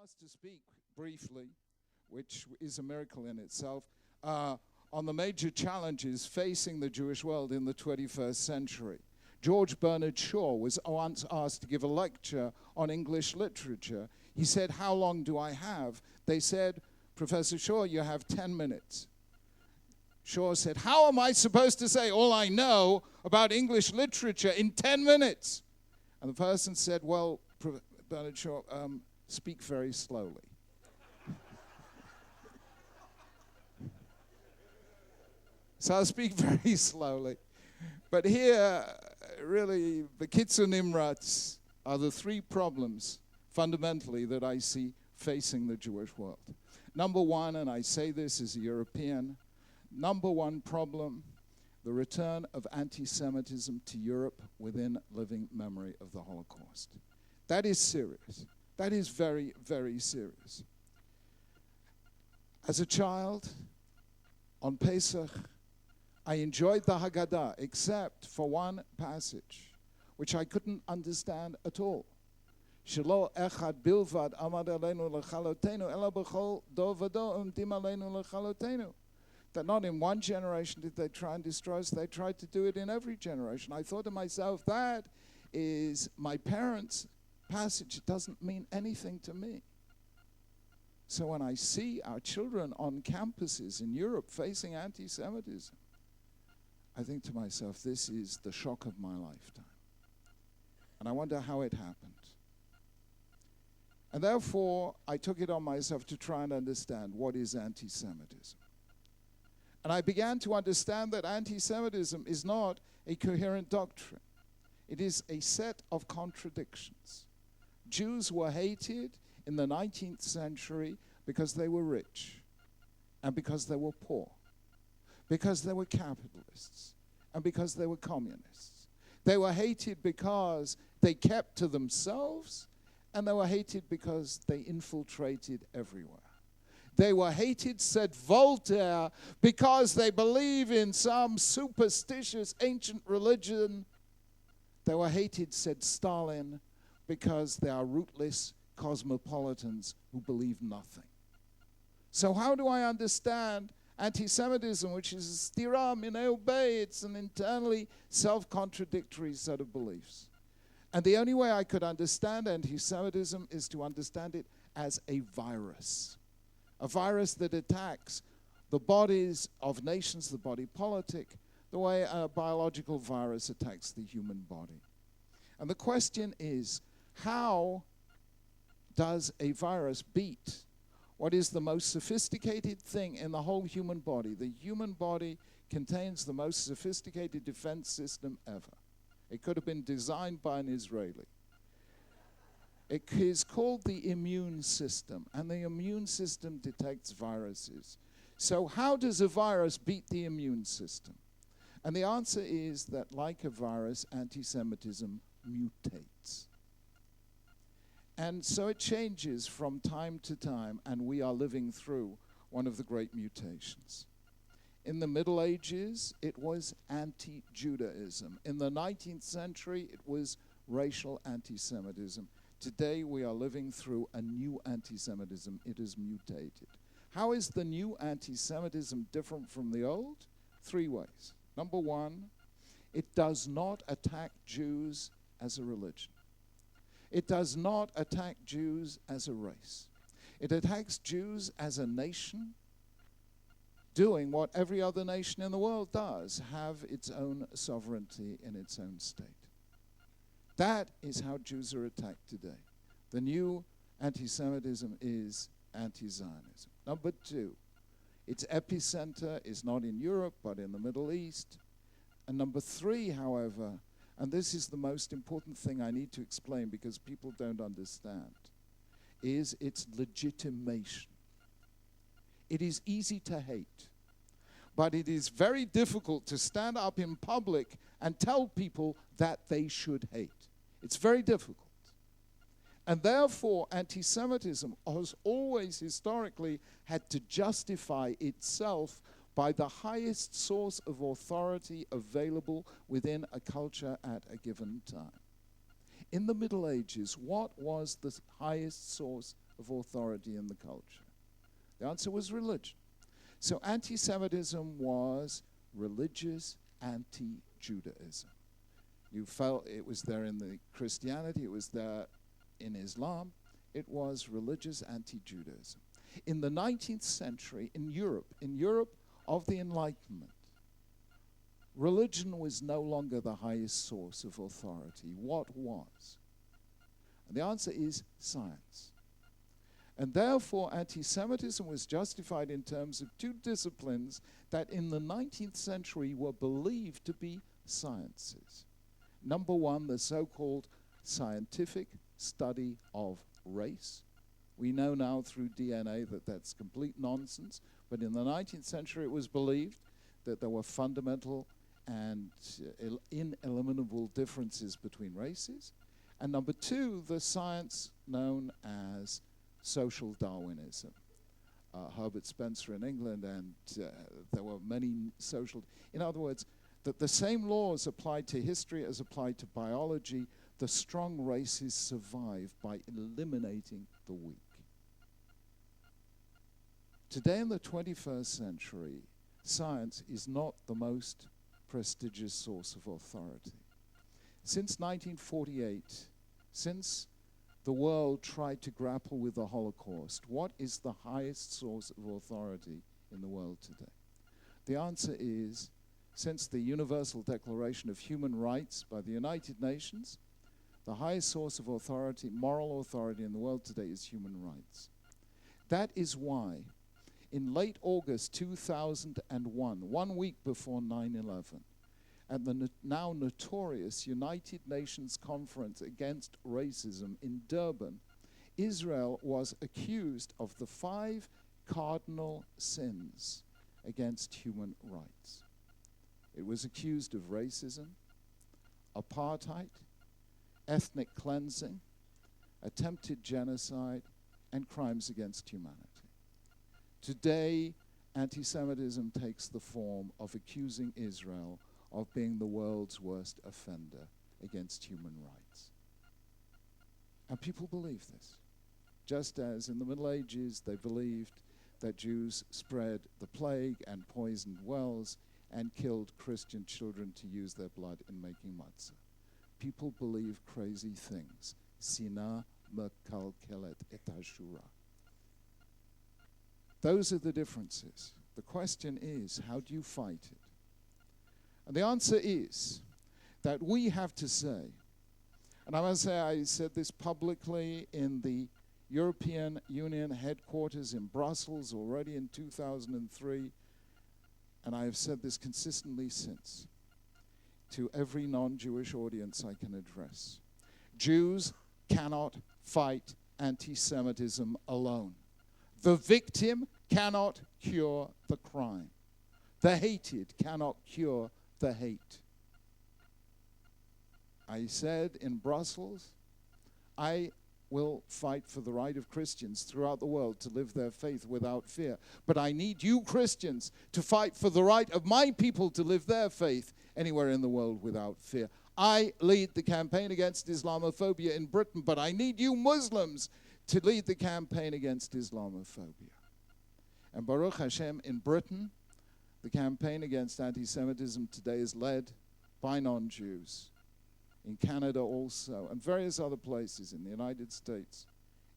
asked to speak briefly, which is a miracle in itself, on the major challenges facing the Jewish world in the 21st century. George Bernard Shaw was once asked to give a lecture on English literature. He said, "How long do I have?" They said, "Professor Shaw, you have 10 minutes. Shaw said, "How am I supposed to say all I know about English literature in 10 minutes? And the person said, "Well, Bernard Shaw, speak very slowly." So I'll speak very slowly. But here, really, the Kitzur Nimrats are the three problems, fundamentally, that I see facing the Jewish world. Number one, and I say this as a European, number one problem, the return of anti-Semitism to Europe within living memory of the Holocaust. That is serious. That is very, very serious. As a child, on Pesach, I enjoyed the Haggadah, except for one passage, which I couldn't understand at all. Shelo echad bilvad amad aleinu lechalotenu, ela b'chol do v'do umdim aleinu lechalotenu. That not in one generation did they try and destroy us, they tried to do it in every generation. I thought to myself, that is my parents' passage. It doesn't mean anything to me. So when I see our children on campuses in Europe facing anti-Semitism, I think to myself, this is the shock of my lifetime. And I wonder how it happened. And therefore, I took it on myself to try and understand what is anti-Semitism. And I began to understand that anti-Semitism is not a coherent doctrine. It is a set of contradictions. Jews were hated in the 19th century because they were rich and because they were poor, because they were capitalists and because they were communists. They were hated because they kept to themselves, and they were hated because they infiltrated everywhere. They were hated, said Voltaire, because they believe in some superstitious ancient religion. They were hated, said Stalin, because they are rootless cosmopolitans who believe nothing. So how do I understand anti-Semitism, which is a stira minei ubei? It's an internally self-contradictory set of beliefs. And the only way I could understand anti-Semitism is to understand it as a virus that attacks the bodies of nations, the body politic, the way a biological virus attacks the human body. And the question is, how does a virus beat what is the most sophisticated thing in the whole human body? The human body contains the most sophisticated defense system ever. It could have been designed by an Israeli. It is called the immune system, and the immune system detects viruses. So how does a virus beat the immune system? And the answer is that, like a virus, anti-Semitism mutates. And so it changes from time to time, and we are living through one of the great mutations. In the Middle Ages, it was anti-Judaism. In the 19th century, it was racial anti-Semitism. Today, we are living through a new anti-Semitism. It is mutated. How is the new anti-Semitism different from the old? 3 ways. Number one, it does not attack Jews as a religion. It does not attack Jews as a race. It attacks Jews as a nation, doing what every other nation in the world does, have its own sovereignty in its own state. That is how Jews are attacked today. The new anti-Semitism is anti-Zionism. Number two, its epicenter is not in Europe, but in the Middle East. And number three, however, and this is the most important thing I need to explain because people don't understand, is its legitimation. It is easy to hate, but it is very difficult to stand up in public and tell people that they should hate. It's very difficult. And therefore, anti-Semitism has always historically had to justify itself by the highest source of authority available within a culture at a given time. in the Middle Ages, what was the highest source of authority in the culture? The answer was religion. So anti-Semitism was religious anti-Judaism. You felt it was there in the Christianity, it was there in Islam. It was religious anti-Judaism. In the 19th century, in Europe of the Enlightenment, religion was no longer the highest source of authority. What was? And the answer is science. And therefore, anti-Semitism was justified in terms of two disciplines that in the 19th century were believed to be sciences. Number one, the so-called scientific study of race. We know now through DNA that that's complete nonsense, but in the 19th century it was believed that there were fundamental and ineliminable differences between races. And number two, the science known as social Darwinism. Herbert Spencer in England, and there were many social... In other words, that the same laws applied to history as applied to biology. The strong races survive by eliminating the weak. Today in the 21st century, science is not the most prestigious source of authority. Since 1948, since the world tried to grapple with the Holocaust, what is the highest source of authority in the world today? The answer is, since the Universal Declaration of Human Rights by the United Nations, the highest source of authority, moral authority in the world today is human rights. That is why, in late August 2001, 1 week before 9/11, at the now notorious United Nations Conference Against Racism in Durban, Israel was accused of the 5 cardinal sins against human rights. It was accused of racism, apartheid, ethnic cleansing, attempted genocide, and crimes against humanity. Today, anti-Semitism takes the form of accusing Israel of being the world's worst offender against human rights. And people believe this. Just as in the Middle Ages they believed that Jews spread the plague and poisoned wells and killed Christian children to use their blood in making matzah. People believe crazy things. Sina mekalkelet et hashura. Those are the differences. The question is, how do you fight it? And the answer is that we have to say, and I must say I said this publicly in the European Union headquarters in Brussels already in 2003, and I have said this consistently since, to every non-Jewish audience I can address. Jews cannot fight anti-Semitism alone. The victim cannot cure the crime. The hated cannot cure the hate. I said in Brussels, I will fight for the right of Christians throughout the world to live their faith without fear. But I need you Christians to fight for the right of my people to live their faith anywhere in the world without fear. I lead the campaign against Islamophobia in Britain, but I need you Muslims to lead the campaign against Islamophobia. And Baruch Hashem, in Britain, the campaign against anti-Semitism today is led by non-Jews. In Canada also, and various other places in the United States.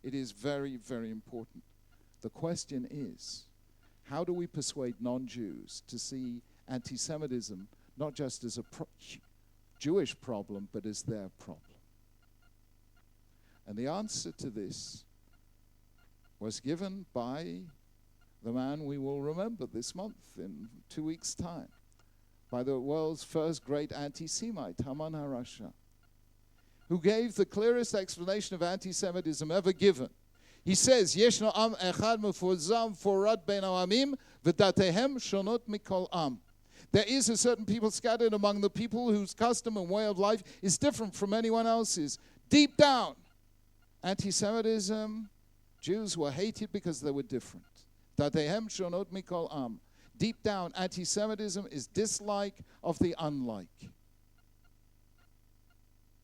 It is very, very important. The question is, how do we persuade non-Jews to see anti-Semitism not just as a Jewish problem, but as their problem? And the answer to this was given by the man we will remember this month, in 2 weeks' time, by the world's first great anti-Semite, Haman HaRasha, who gave the clearest explanation of anti-Semitism ever given. He says, Yeshno am echad mefuzam forad ben ha'amim v'datehem shonot mikol am. There is a certain people scattered among the people whose custom and way of life is different from anyone else's. Deep down, anti-Semitism, Jews were hated because they were different. Datehem shonot mikol am. Deep down, anti-Semitism is dislike of the unlike.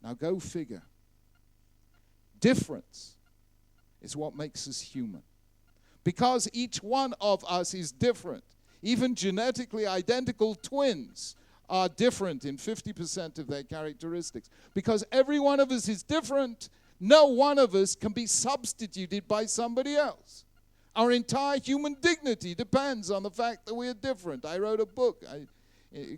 Now go figure. Difference is what makes us human. Because each one of us is different. Even genetically identical twins are different in 50% of their characteristics. Because every one of us is different, no one of us can be substituted by somebody else. Our entire human dignity depends on the fact that we are different. I wrote a book. I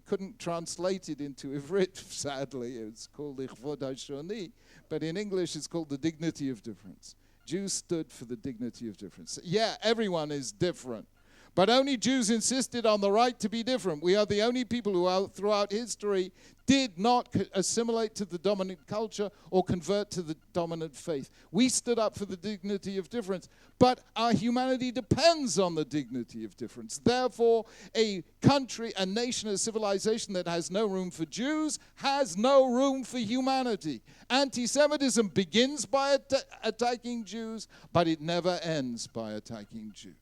couldn't translate it into Ivrit, sadly. It's called Ichvod HaShoni, but in English it's called The Dignity of Difference. Jews stood for the dignity of difference. Yeah, everyone is different. But only Jews insisted on the right to be different. We are the only people who throughout history did not assimilate to the dominant culture or convert to the dominant faith. We stood up for the dignity of difference. But our humanity depends on the dignity of difference. Therefore, a country, a nation, a civilization that has no room for Jews has no room for humanity. Anti-Semitism begins by attacking Jews, but it never ends by attacking Jews.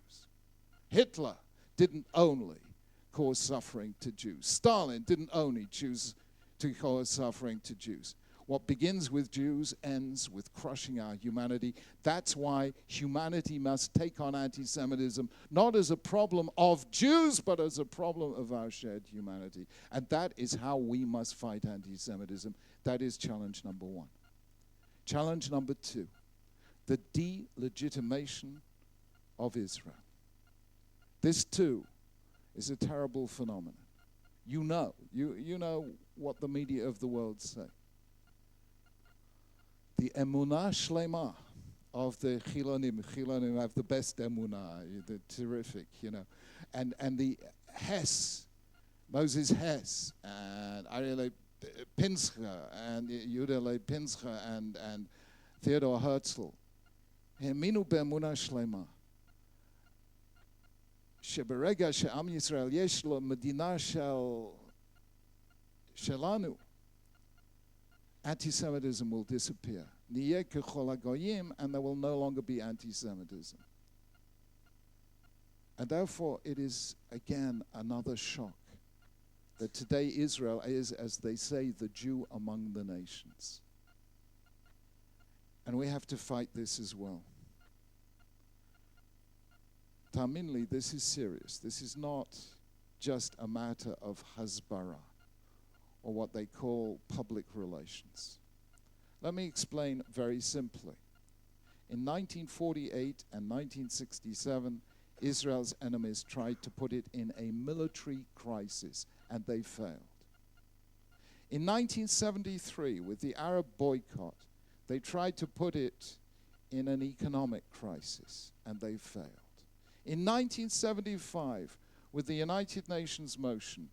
Hitler didn't only cause suffering to Jews. Stalin didn't only choose to cause suffering to Jews. What begins with Jews ends with crushing our humanity. That's why humanity must take on anti-Semitism, not as a problem of Jews, but as a problem of our shared humanity. And that is how we must fight anti-Semitism. That is challenge number one. Challenge number two, the delegitimation of Israel. This too is a terrible phenomenon. You know what the media of the world say. The emunah shlema of the Chilonim have the best emunah, the terrific, and the Hess, Moses Hess, and Ariel Pinscher, and Yehuda Pinscher, and Theodor Herzl. Heminu be'emunah shlema. שברגע שעם ישראל יש לו מדינה שלנו, anti-Semitism will disappear. נהיה ככל הגויים, and there will no longer be anti-Semitism. And therefore, it is, again, another shock that today Israel is, as they say, the Jew among the nations. And we have to fight this as well. Taminli, this is serious. This is not just a matter of hasbara, or what they call public relations. Let me explain very simply. In 1948 and 1967, Israel's enemies tried to put it in a military crisis, and they failed. In 1973, with the Arab boycott, they tried to put it in an economic crisis, and they failed. In 1975, with the United Nations motion,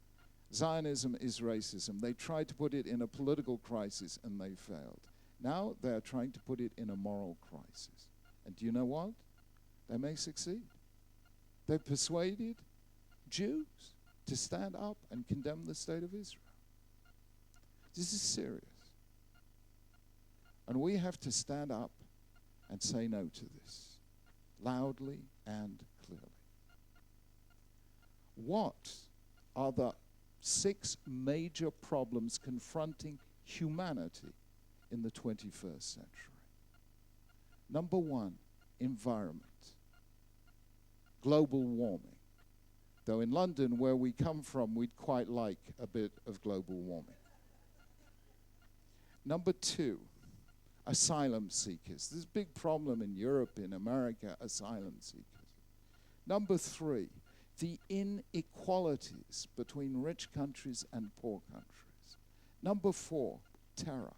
Zionism is racism, they tried to put it in a political crisis and they failed. Now they are trying to put it in a moral crisis. And do you know what? They may succeed. They've persuaded Jews to stand up and condemn the state of Israel. This is serious. And we have to stand up and say no to this, loudly and clearly. What are the 6 major problems confronting humanity in the 21st century? Number 1, environment. Global warming. Though in London, where we come from, we'd quite like a bit of global warming. Number 2, asylum seekers. There's a big problem in Europe, in America, asylum seekers. Number 3, the inequalities between rich countries and poor countries. Number 4, terror.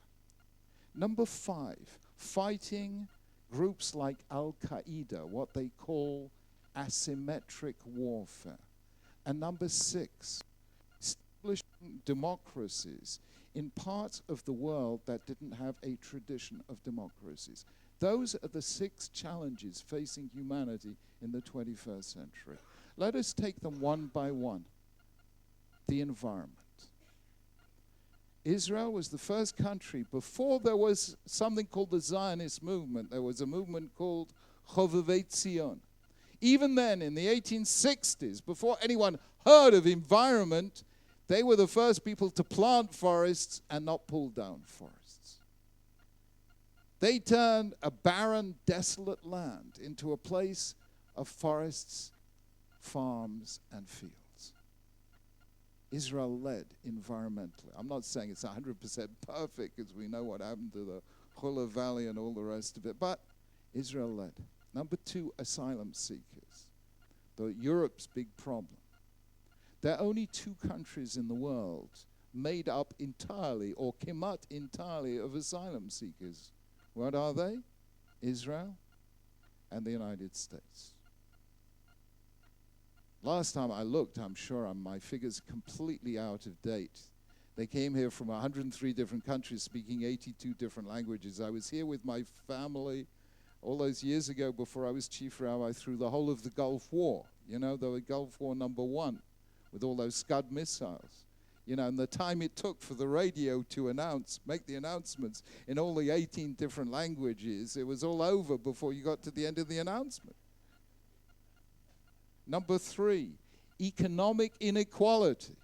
Number 5, fighting groups like Al-Qaeda, what they call asymmetric warfare. And number 6, establishing democracies in parts of the world that didn't have a tradition of democracies. Those are the 6 challenges facing humanity in the 21st century. Let us take them one by one. The environment. Israel was the first country, before there was something called the Zionist movement, there was a movement called Chovevei Tzion. Even then, in the 1860s, before anyone heard of environment, they were the first people to plant forests and not pull down forests. They turned a barren, desolate land into a place of forests, farms, and fields. Israel led environmentally. I'm not saying it's 100% perfect, because we know what happened to the Hula Valley and all the rest of it, but Israel led. Number 2, asylum seekers. Europe's big problem. There are only 2 countries in the world made up entirely or kemat entirely of asylum seekers. What are they? Israel and the United States. Last time I looked, I'm sure my figures are completely out of date. They came here from 103 different countries, speaking 82 different languages. I was here with my family all those years ago before I was chief rabbi through the whole of the Gulf War. You know, the Gulf War #1 with all those Scud missiles. You know, and the time it took for the radio to make the announcements in all the 18 different languages, it was all over before you got to the end of the announcement. Number 3, economic inequality.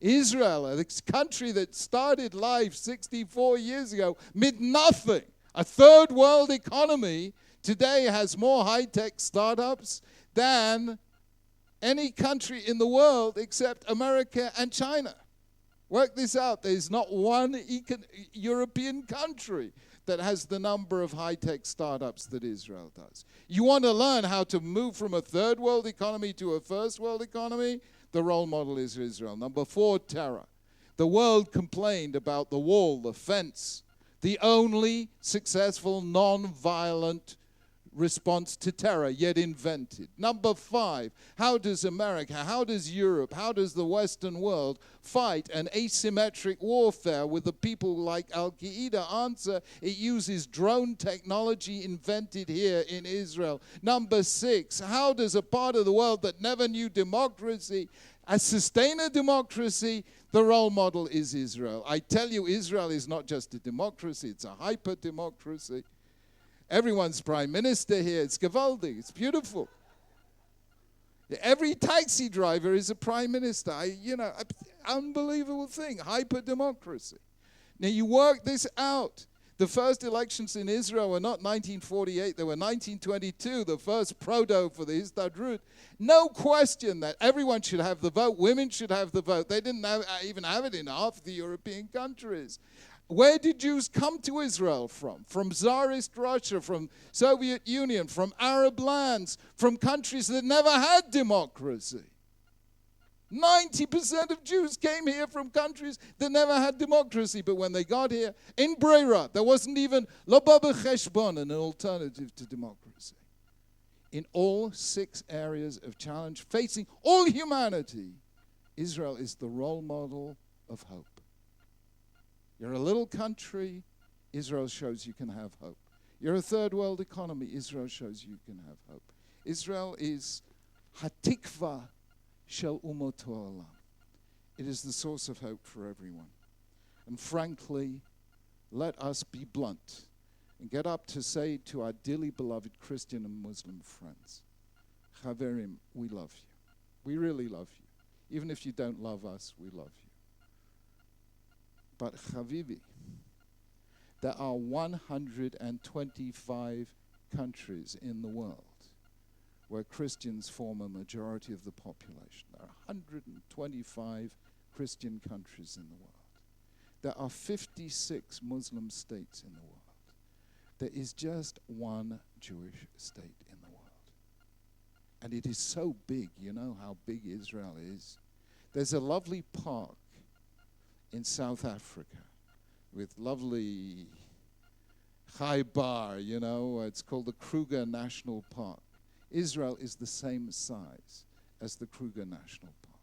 Israel, a country that started life 64 years ago, mid nothing, a third world economy, today has more high-tech startups than any country in the world except America and China. Work this out. There's not one European country that has the number of high-tech startups that Israel does. You want to learn how to move from a third world economy to a first world economy? The role model is Israel. Number 4, terror. The world complained about the wall, the fence, the only successful non-violent response to terror yet invented. Number 5, how does America, how does Europe, how does the Western world fight an asymmetric warfare with the people like Al-Qaeda? Answer, it uses drone technology invented here in Israel. Number 6, how does a part of the world that never knew democracy sustain a democracy? The role model is Israel. I tell you, Israel is not just a democracy, it's a hyper-democracy. Everyone's prime minister here. It's gewaldig. It's beautiful. Every taxi driver is a prime minister. Unbelievable thing. Hyper-democracy. Now, you work this out. The first elections in Israel were not 1948. They were 1922, the first proto for the Histadrut. No question that everyone should have the vote. Women should have the vote. They didn't even have it in half the European countries. Where did Jews come to Israel from? From Tsarist Russia, from Soviet Union, from Arab lands, from countries that never had democracy. 90% of Jews came here from countries that never had democracy. But when they got here, in Breira, there wasn't even Loba B'Cheshbon, an alternative to democracy. In all 6 areas of challenge facing all humanity, Israel is the role model of hope. You're a little country, Israel shows you can have hope. You're a third world economy, Israel shows you can have hope. Israel is hatikva shel umot ha'olam. It is the source of hope for everyone. And frankly, let us be blunt and get up to say to our dearly beloved Christian and Muslim friends, Chaverim, we love you. We really love you. Even if you don't love us, we love you. But Chavivi, there are 125 countries in the world where Christians form a majority of the population. There are 125 Christian countries in the world. There are 56 Muslim states in the world. There is just one Jewish state in the world. And it is so big. You know how big Israel is. There's a lovely park in South Africa with lovely high bar, it's called the Kruger National Park. Israel is the same size as the Kruger National Park.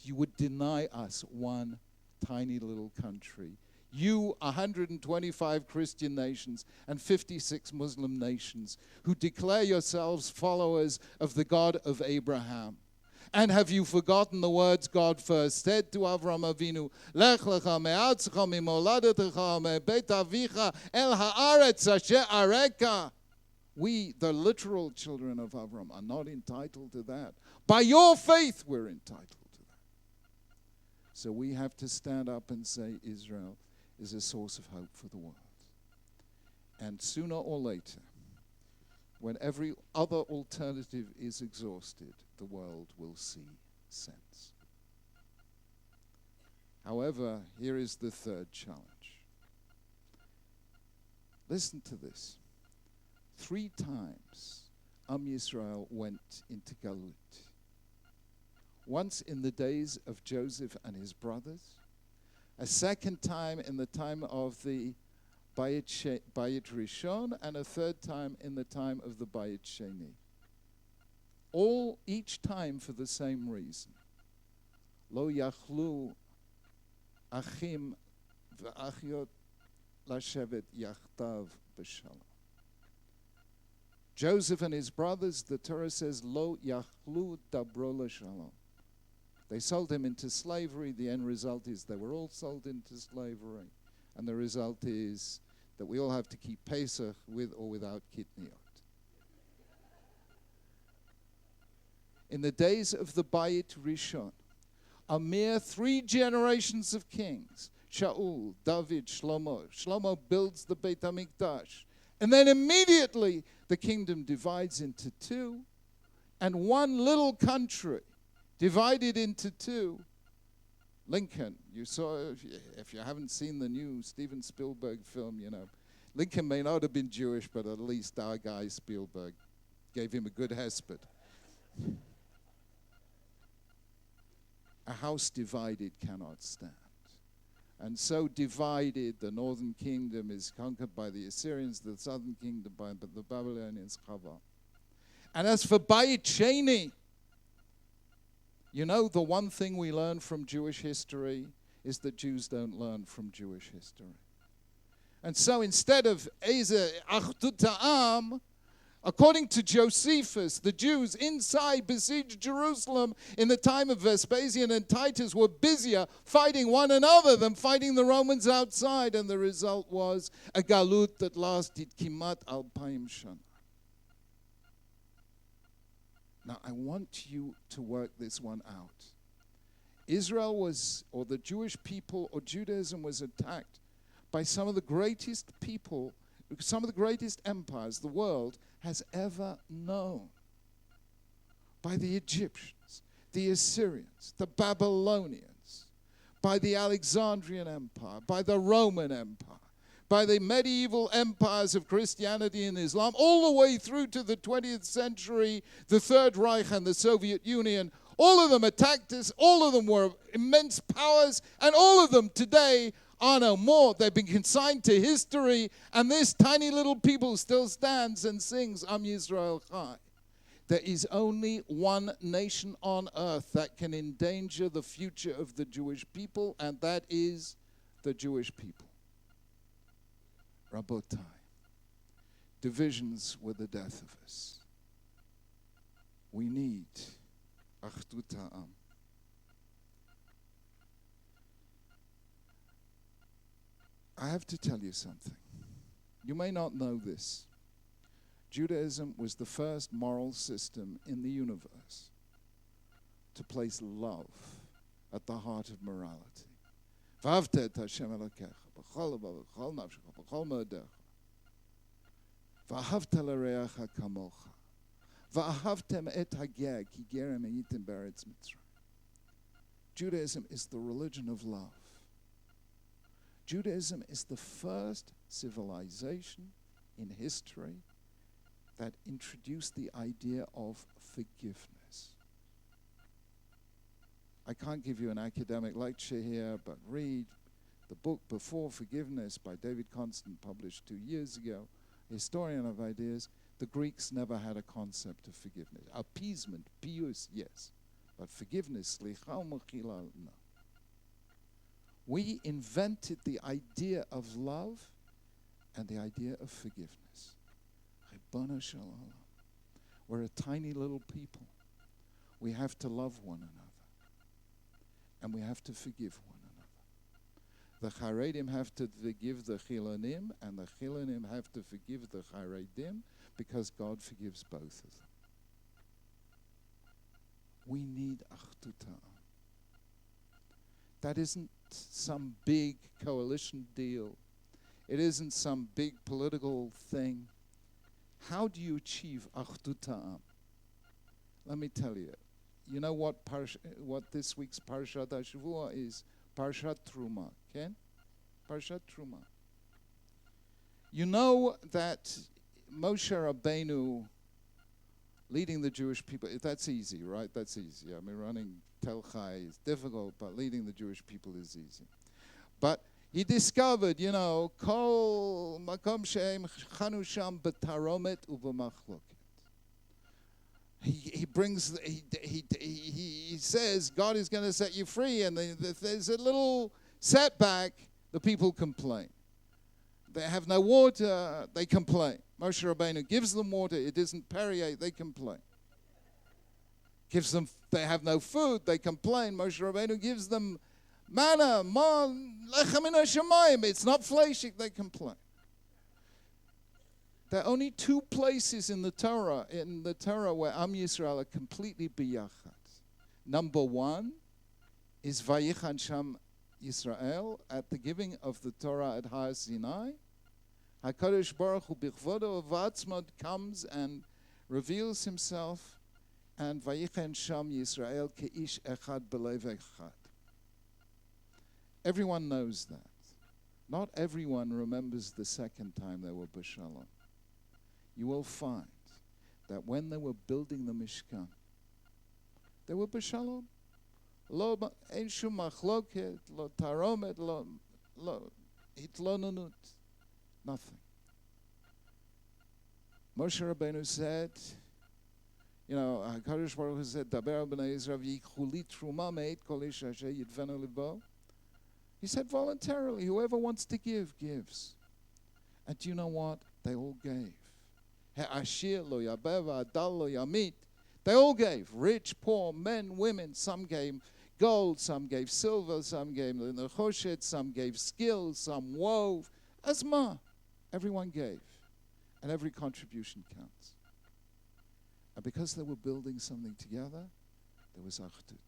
You would deny us one tiny little country. You, 125 Christian nations and 56 Muslim nations who declare yourselves followers of the God of Abraham. And have you forgotten the words God first said to Avram Avinu? Lech lecha me'atzecha mimoladetecha me'beit avicha el haaretz asher areka. We, the literal children of Avram, are not entitled to that. By your faith, we're entitled to that. So we have to stand up and say Israel is a source of hope for the world. And sooner or later, when every other alternative is exhausted, the world will see sense. However, here is the third challenge. Listen to this. 3 times Am Yisrael went into Galut. Once in the days of Joseph and his brothers, a second time in the time of the Bayit Rishon, and a third time in the time of the Bayit Sheni. Each time for the same reason. Lo yachlu achim v'achiot lashevet yachtav b'shalom. Joseph and his brothers, the Torah says, Lo yachlu dabro l'shalom. They sold him into slavery. The end result is they were all sold into slavery. And the result is that we all have to keep Pesach with or without kitniot. In the days of the Bayit Rishon, a mere 3 generations of kings, Shaul, David, Shlomo. Shlomo builds the Beit HaMikdash. And then immediately the kingdom divides into 2. And one little country divided into 2. Lincoln, you saw, if you haven't seen the new Steven Spielberg film, you know, Lincoln may not have been Jewish, but at least our guy Spielberg gave him a good hesped. A house divided cannot stand. And so divided, the northern kingdom is conquered by the Assyrians, the southern kingdom by the Babylonians. And as for Bayit Sheni, you know, the one thing we learn from Jewish history is that Jews don't learn from Jewish history. And so instead of Eze Achdut Ha'am, according to Josephus, the Jews inside besieged Jerusalem in the time of Vespasian and Titus were busier fighting one another than fighting the Romans outside. And the result was a galut that lasted kimat alpayim shana. Now, I want you to work this one out. Israel was, or the Jewish people, or Judaism was attacked by some of the greatest people, some of the greatest empires the world has ever known. By the Egyptians, the Assyrians, the Babylonians, by the Alexandrian Empire, by the Roman Empire, by the medieval empires of Christianity and Islam, all the way through to the 20th century, the Third Reich and the Soviet Union. All of them attacked us, all of them were immense powers, and all of them today are no more. They've been consigned to history, and this tiny little people still stands and sings Am Yisrael Chai. There is only one nation on earth that can endanger the future of the Jewish people, and that is the Jewish people. Rabotai, divisions were the death of us. We need Achdut Ha'am. I have to tell you something. You may not know this. Judaism was the first moral system in the universe to place love at the heart of morality. V'ahavta et Hashem Elokecha b'chol levavecha b'chol nafshecha b'chol ma'odecha v'ahavta l'reacha kamocha v'ahavtem et hager ki gerem hayitem be'eretz Mitzrayim. Judaism is the religion of love. Judaism is the first civilization in history that introduced the idea of forgiveness. I can't give you an academic lecture here, but read the book Before Forgiveness by David Constant, published 2 years ago, historian of ideas. The Greeks never had a concept of forgiveness. Appeasement, pius, yes, but forgiveness, slicha u'mechila, no. We invented the idea of love and the idea of forgiveness. Ribbona shel olam. We're a tiny little people. We have to love one another. And we have to forgive one another. The Haredim have to forgive the Chilonim, and the Chilonim have to forgive the Haredim, because God forgives both of them. We need Achdut Ha'am. That isn't some big coalition deal. It isn't some big political thing. How do you achieve Achdut Ha'am? Let me tell you. You know what this week's Parashat HaShavua is? Parashat Truma, okay? Parashat Truma. You know that Moshe Rabbeinu leading the Jewish people, that's easy, right? That's easy. I mean, running Tel Chai is difficult, but leading the Jewish people is easy. But he discovered, you know, Kol Makom She'em Chanu Sham B'Taromet U'B'Machloket. He says God is going to set you free, and there's a little setback, the people complain. They have no water, they complain. Moshe Rabbeinu gives them water, it doesn't permeate, they complain. They have no food, they complain. Moshe Rabbeinu gives them manna, lechem min hashamayim, it's not fleshig, they complain. There are only two places in the Torah where Am Yisrael are completely biyachad. Number one is Vayichan Sham Yisrael at the giving of the Torah at Har Sinai. HaKadosh Baruch Hu Bichvodo Vatzmod comes and reveals himself, and Vayichan Sham Yisrael Keish Echad Belev Echad. Everyone knows that. Not everyone remembers the second time they were b'shalom. You will find that when they were building the Mishkan, they were b'shalom. Lo ein shum machloket, lo taromet, lo hitlonanut. Nothing. Moshe Rabbeinu said, you know, HaKadosh Baruch Hu said, Daber b'nei Yisrael v'yichuli truma me'et kol ish asher yidvenu libo. He said voluntarily, whoever wants to give, gives. And do you know what? They all gave. Ha'ashir lo yabev, adal lo yamit. They all gave. Rich, poor, men, women. Some gave gold, some gave silver, some gave nechoshet, some gave skills, some wove. Asma. Everyone gave. And every contribution counts. And because they were building something together, there was achdut.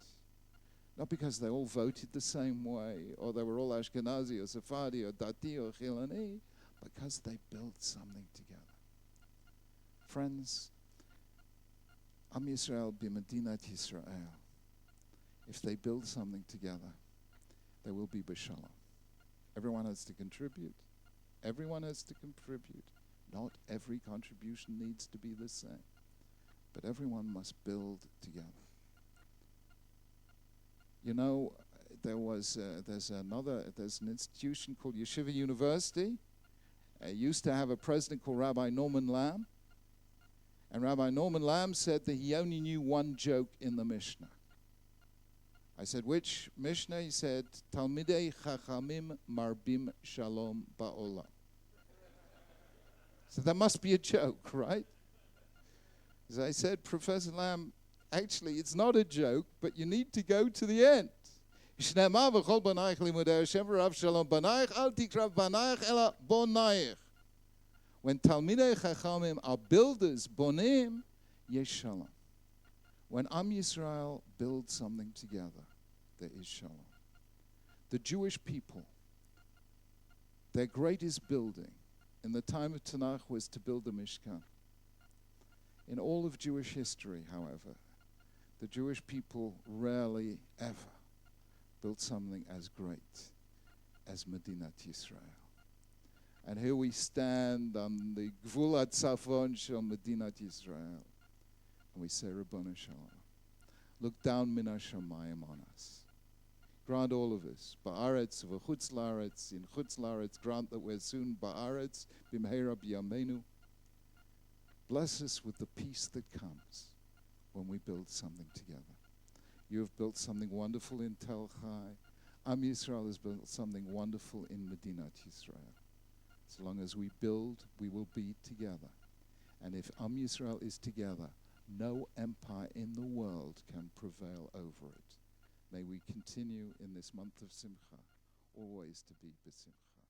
Not because they all voted the same way, or they were all Ashkenazi or Sephardi or Dati or Chilani, because they built something together. Friends, Am Yisrael b'Medinat Yisrael. If they build something together, there will be b'shalom. Everyone has to contribute. Everyone has to contribute. Not every contribution needs to be the same, but everyone must build together. You know, there's an institution called Yeshiva University. Used to have a president called Rabbi Norman Lamb. And Rabbi Norman Lamb said that he only knew one joke in the Mishnah. I said, which Mishnah? He said, Talmidei Chachamim Marbim Shalom Ba'olam. So that must be a joke, right? As I said, Professor Lamb, actually, it's not a joke, but you need to go to the end. When Talmidei Chachamim are builders, bonim, yesh shalom. When Am Yisrael builds something together, there is shalom. The Jewish people, their greatest building in the time of Tanakh was to build the Mishkan. In all of Jewish history, however, the Jewish people rarely ever built something as great as Medinat Yisrael. And here we stand on the Gvul HaTzafon Shel Medinat Yisrael, and we say, Rabbanu Shalom, look down min hashamayim on us. Grant all of us, ba'aretz v'chutz la'aretz, in chutz la'aretz, grant that we're soon ba'aretz, b'mheira b'yameinu. Bless us with the peace that comes when we build something together. You have built something wonderful in Tel Chai. Am Yisrael has built something wonderful in Medinat Yisrael. As long as we build, we will be together. And if Am Yisrael is together, no empire in the world can prevail over it. May we continue in this month of Simcha, always to be b'Simcha.